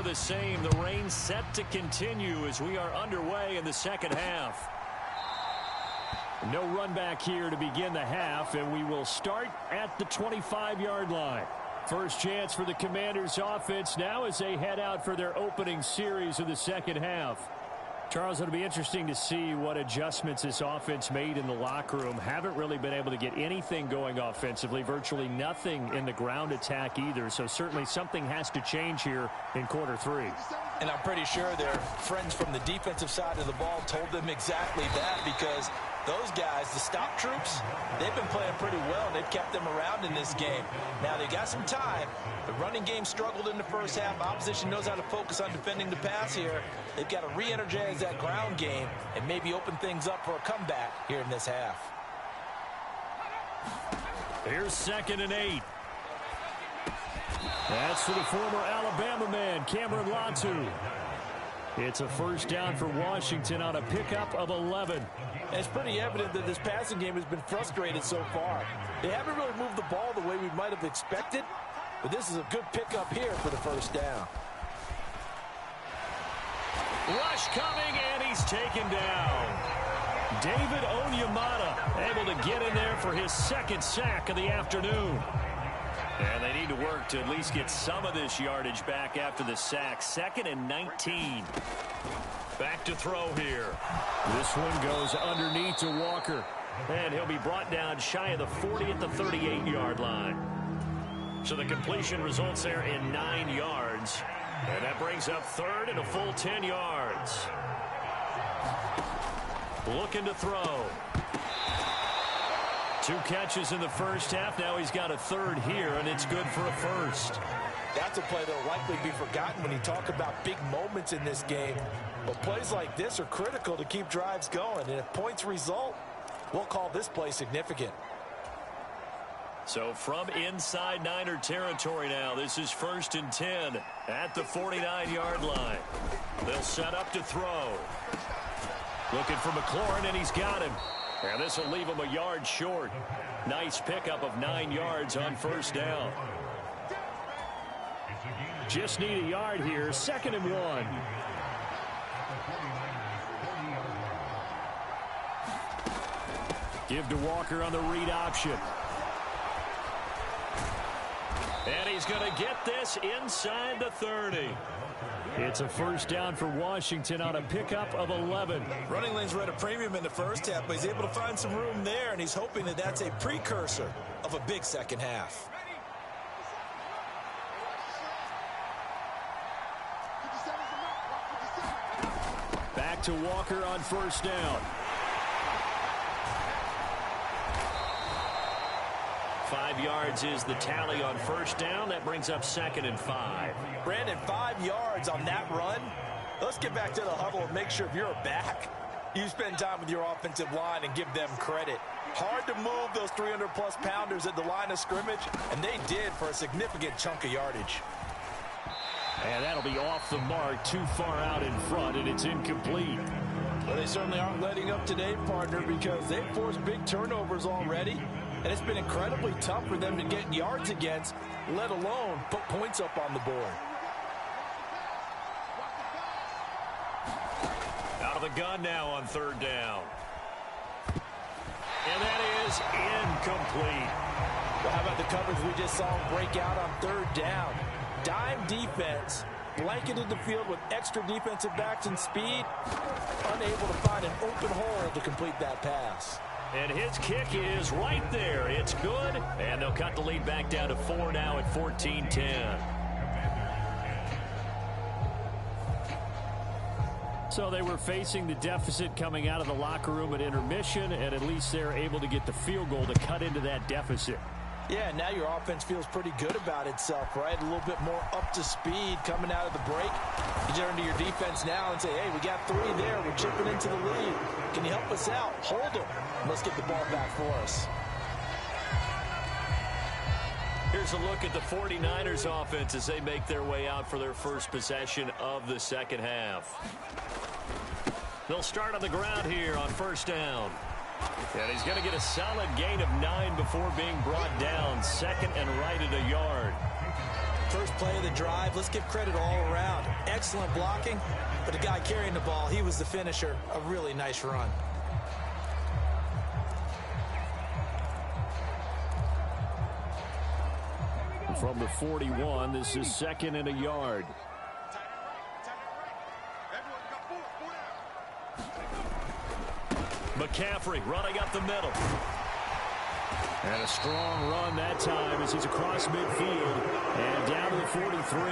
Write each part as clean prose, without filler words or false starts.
the same. The rain set to continue as we are underway in the second half. No run back here to begin the half, and we will start at the 25-yard line. First chance for the Commanders' offense now as they head out for their opening series of the second half. Charles, it'll be interesting to see what adjustments this offense made in the locker room. Haven't really been able to get anything going offensively, virtually nothing in the ground attack either. So certainly something has to change here in quarter three. And I'm pretty sure their friends from the defensive side of the ball told them exactly that, because those guys, the stop troops, they've been playing pretty well. They've kept them around in this game. Now they got some time. The running game struggled in the first half. Opposition knows how to focus on defending the pass here. They've got to re-energize that ground game and maybe open things up for a comeback here in this half. Here's 2nd and 8. That's for the former Alabama man, Cameron Latu. It's a first down for Washington on a pickup of 11. And it's pretty evident that this passing game has been frustrated so far. They haven't really moved the ball the way we might have expected, but this is a good pickup here for the first down. Rush coming, and he's taken down. David Onyemata able to get in there for his second sack of the afternoon. And they need to work to at least get some of this yardage back after the sack. 2nd and 19. Back to throw here. This one goes underneath to Walker. And he'll be brought down shy of the 40 at the 38-yard line. So the completion results there in 9 yards. And that brings up 3rd and a full 10 yards. Looking to throw. 2 catches in the first half. Now he's got a 3rd here, and it's good for a first. That's a play that will likely be forgotten when you talk about big moments in this game. But plays like this are critical to keep drives going. And if points result, we'll call this play significant. So from inside Niner territory now, this is 1st and 10 at the 49-yard line. They'll set up to throw. Looking for McLaurin, and he's got him. And this will leave him a yard short. Nice pickup of 9 yards on first down. Just need a yard here. 2nd and 1. Give to Walker on the read option. And he's going to get this inside the 30. It's a first down for Washington on a pickup of 11. Running lanes were at a premium in the first half, but he's able to find some room there, and he's hoping that that's a precursor of a big second half. Back to Walker on first down. 5 yards is the tally on first down. That brings up 2nd and 5. Brandon, 5 yards on that run. Let's get back to the huddle and make sure if you're a back, you spend time with your offensive line and give them credit. Hard to move those 300-plus pounders at the line of scrimmage, and they did for a significant chunk of yardage. And that'll be off the mark, too far out in front, and it's incomplete. Well, they certainly aren't letting up today, partner, because they've forced big turnovers already. And it's been incredibly tough for them to get yards against, let alone put points up on the board. Out of the gun now on 3rd down. And that is incomplete. Well, how about the coverage we just saw break out on 3rd down? Dime defense, blanketed the field with extra defensive backs and speed, unable to find an open hole to complete that pass. And his kick is right there. It's good. And they'll cut the lead back down to 4 now at 14-10. So they were facing the deficit coming out of the locker room at intermission, and at least they're able to get the field goal to cut into that deficit. Yeah, now your offense feels pretty good about itself, right? A little bit more up to speed coming out of the break. You turn to your defense now and say, hey, we got 3 there. We're chipping into the lead. Can you help us out? Hold them. Let's get the ball back for us. Here's a look at the 49ers offense as they make their way out for their first possession of the second half. They'll start on the ground here on first down. And he's going to get a solid gain of 9 before being brought down. 2nd and right at a yard. First play of the drive. Let's give credit all around. excellent blocking, but the guy carrying the ball, he was the finisher. A really nice run. From the 41, this is 2nd and a yard. McCaffrey running up the middle. And a strong run that time as he's across midfield and down to the 43.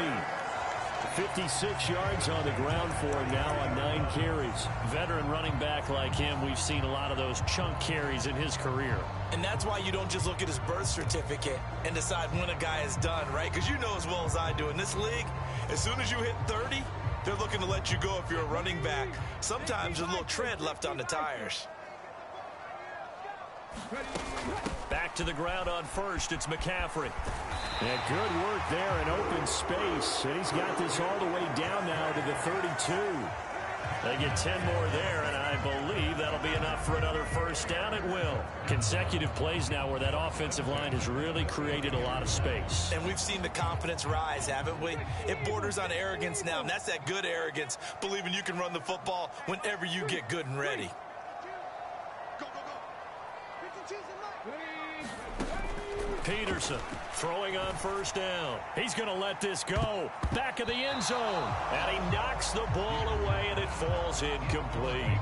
56 yards on the ground for him now on 9 carries. Veteran running back like him, we've seen a lot of those chunk carries in his career. And that's why you don't just look at his birth certificate and decide when a guy is done, right? Because you know as well as I do, in this league, as soon as you hit 30, they're looking to let you go if you're a running back. Sometimes there's a little tread left on the tires. Back to the ground on first, it's McCaffrey. And good work there in open space. And he's got this all the way down now to the 32. They get 10 more there, and I believe that'll be enough for another first down. It will. Consecutive plays now where that offensive line has really created a lot of space. And we've seen the confidence rise, haven't we? It borders on arrogance now, and that's that good arrogance, believing you can run the football whenever you get good and ready. Peterson throwing on first down. He's going to let this go. Back of the end zone. And he knocks the ball away, and it falls incomplete.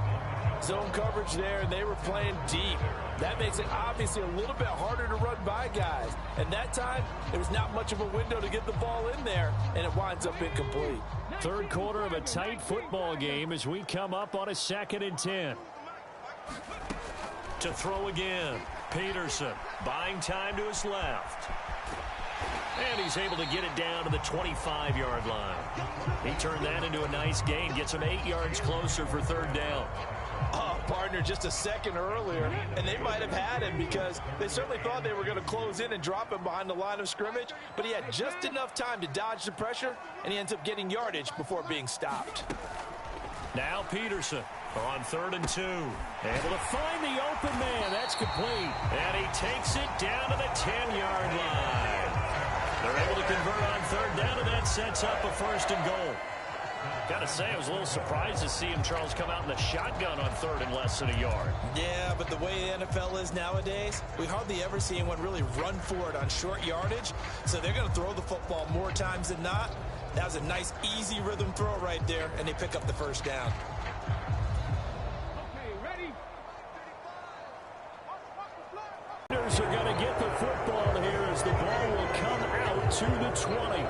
Zone coverage there, and they were playing deep. That makes it obviously a little bit harder to run by guys. And that time, there was not much of a window to get the ball in there, and it winds up incomplete. Third quarter of a tight football game as we come up on a 2nd and 10. To throw again. Peterson buying time to his left. And he's able to get it down to the 25-yard line. He turned that into a nice gain, gets him 8 yards closer for 3rd down. Partner just a second earlier, and they might have had him because they certainly thought they were going to close in and drop him behind the line of scrimmage, but he had just enough time to dodge the pressure, and he ends up getting yardage before being stopped. Now Peterson on 3rd and 2. Able to find the open man. That's complete. And he takes it down to the 10-yard line. They're able to convert on 3rd down, and that sets up a 1st and goal. Gotta say, I was a little surprised to see him, Charles, come out in the shotgun on 3rd and less than a yard. Yeah, but the way the NFL is nowadays, we hardly ever see anyone really run for it on short yardage. So they're going to throw the football more times than not. That was a nice, easy rhythm throw right there, and they pick up the 1st down. Are going to get the football here as the ball will come out to the 20.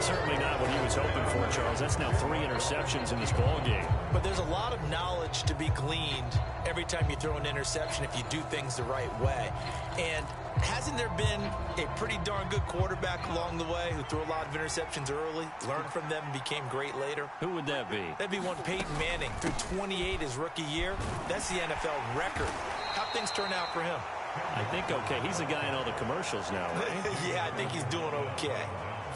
Certainly not what he was hoping for, Charles. That's now 3 interceptions in this ball game. But there's a lot of knowledge to be gleaned every time you throw an interception if you do things the right way. And hasn't there been a pretty darn good quarterback along the way who threw a lot of interceptions early, learned from them, and became great later? Who would that be? That'd be one Peyton Manning. Threw 28 his rookie year. That's the NFL record. How'd things turn out for him? I think okay. He's a guy in all the commercials now, right? Yeah, I think he's doing okay.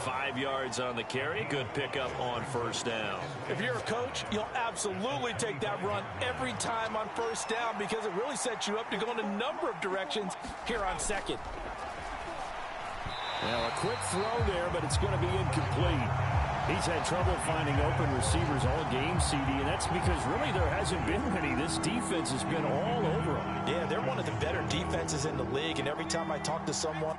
5 yards on the carry. Good pickup on 1st down. If you're a coach, you'll absolutely take that run every time on 1st down because it really sets you up to go in a number of directions here on 2nd. Now a quick throw there, but it's going to be incomplete. He's had trouble finding open receivers all game, CD, and that's because really there hasn't been many. This defense has been all over them. Yeah, they're one of the better defenses in the league, and every time I talk to someone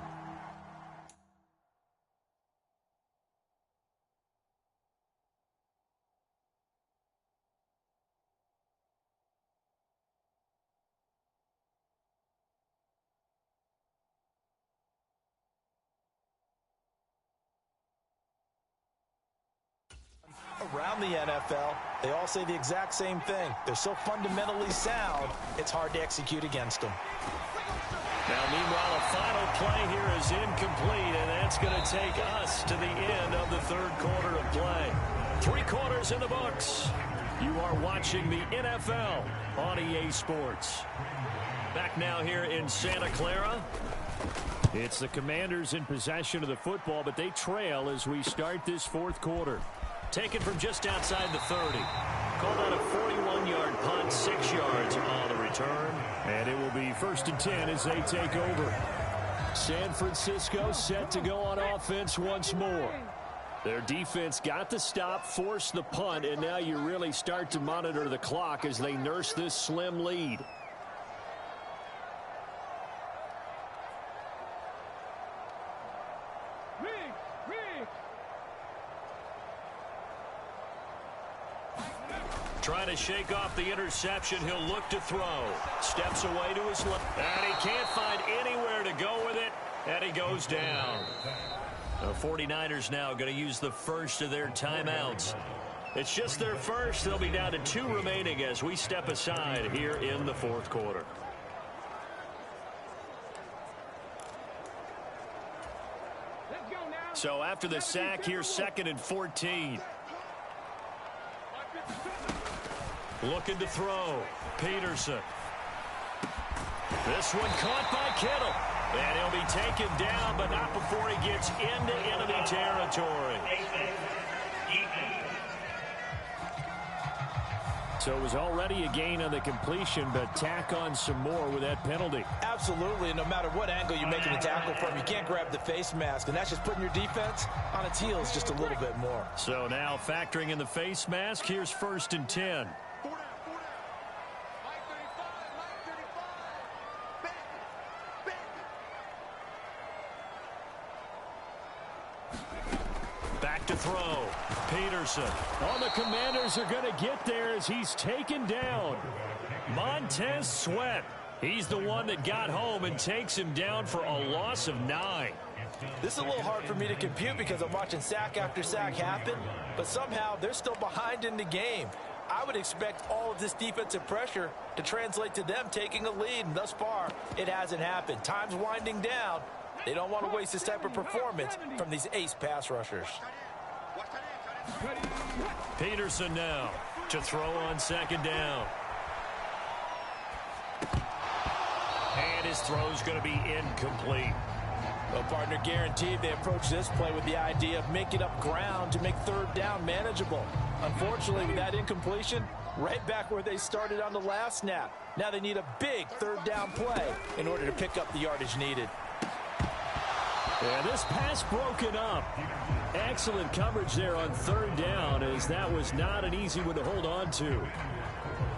around the NFL, they all say the exact same thing. They're so fundamentally sound, it's hard to execute against them. Now, meanwhile, a final play here is incomplete, and that's going to take us to the end of the 3rd quarter of play. 3 quarters in the books. You are watching the NFL on EA Sports. Back now here in Santa Clara. It's the Commanders in possession of the football, but they trail as we start this 4th quarter. Taken from just outside the 30. Called out a 41-yard punt, 6 yards on the return. And it will be 1st and 10 as they take over. San Francisco set to go on offense once more. Their defense got the stop, forced the punt, and now you really start to monitor the clock as they nurse this slim lead. Trying to shake off the interception. He'll look to throw. Steps away to his left. And he can't find anywhere to go with it. And he goes down. The 49ers now going to use the first of their timeouts. It's just their first. They'll be down to 2 remaining as we step aside here in the fourth quarter. So after the sack, here's 2nd and 14. Looking to throw. Peterson. This one caught by Kittle. And he'll be taken down, but not before he gets into enemy territory. So it was already a gain on the completion, but tack on some more with that penalty. Absolutely. No matter what angle you're making the tackle from, you can't grab the face mask, and that's just putting your defense on its heels just a little bit more. So now factoring in the face mask, here's 1st and 10. Back to throw. Peterson. Oh, the Commanders are going to get there as he's taken down. Montez Sweat. He's the one that got home and takes him down for a loss of 9. This is a little hard for me to compute because I'm watching sack after sack happen, but somehow they're still behind in the game. I would expect all of this defensive pressure to translate to them taking a lead, and thus far, it hasn't happened. Time's winding down. They don't want to waste this type of performance from these ace pass rushers. Peterson now to throw on 2nd down. And his throw's going to be incomplete. Well, partner, guaranteed they approach this play with the idea of making up ground to make 3rd down manageable. Unfortunately, with that incompletion, right back where they started on the last snap. Now they need a big 3rd down play in order to pick up the yardage needed. And this pass broken up. Excellent coverage there on 3rd down, as that was not an easy one to hold on to.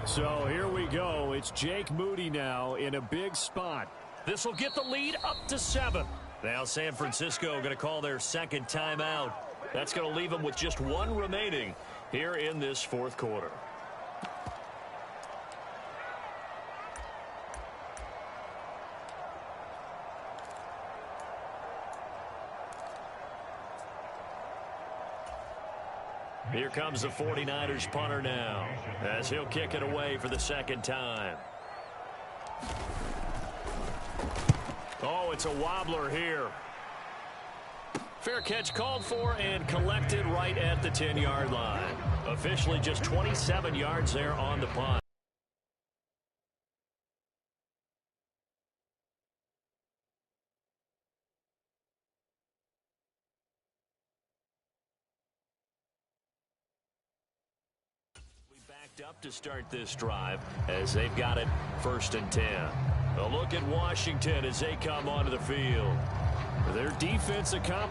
So here we go. It's Jake Moody now in a big spot. This will get the lead up to 7. Now San Francisco going to call their 2nd timeout. That's going to leave them with just 1 remaining here in this fourth quarter. Here comes the 49ers punter now as he'll kick it away for the 2nd time. Oh, it's a wobbler here. Fair catch called for and collected right at the 10-yard line. Officially just 27 yards there on the punt. Backed up to start this drive as they've got it 1st and 10. A look at Washington as they come onto the field. Their defense accomplished.